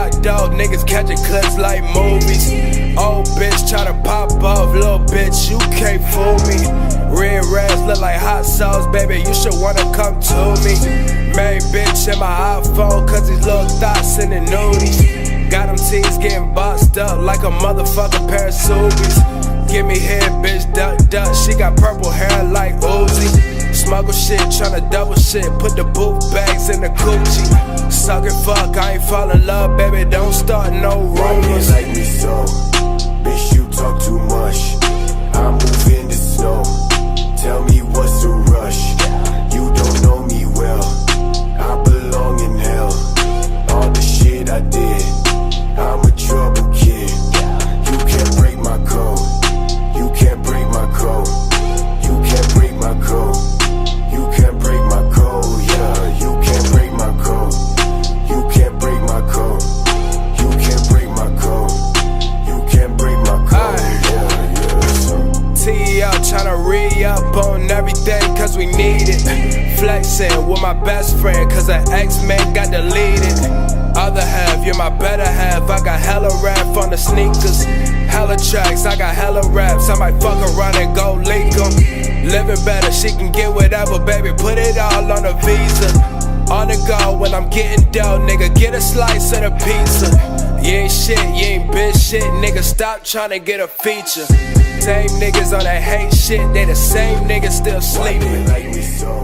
Top dog, niggas catching clips like movies. Old bitch tryna pop off, little bitch, you can't fool me. Red rags look like hot sauce, baby, you should wanna come to me. Main bitch in my iPhone, cause these little thoughts in the nudies. Got them teens getting boxed up like a motherfucking pair of Subies. Give me head, bitch, duck, duck, she got purple hair like Uzi. Smuggle shit, tryna double shit, put the boot bags in the Gucci. Suck and fuck, I ain't fall in love, baby, don't start no rumors. Like me so, bitch, you talk too much. I move in the snow, tell me what's the rush. You don't know me well, I belong in hell. All the shit I did, I'm a trouble kid. You can't break my code, you can't break my code. You can't break my code, you can't break my code, yeah. You can't break my code, you can't break my code. You can't break my code, you can't break my code, yeah, yeah. T up, tryna re-up on everything cause we need it. Flexing with my best friend cause her ex-man got deleted. Other half, you're my better half, I got hella rap on the sneakers. Hella tracks, I got hella raps, I might fuck around and go leak them. Living better, she can get whatever, baby, put it all on a visa. On the go when I'm getting dough, nigga, get a slice of the pizza. You ain't shit, you ain't bitch shit, nigga, stop tryna get a feature. Same niggas on that hate shit, they the same niggas still sleeping. Like me so.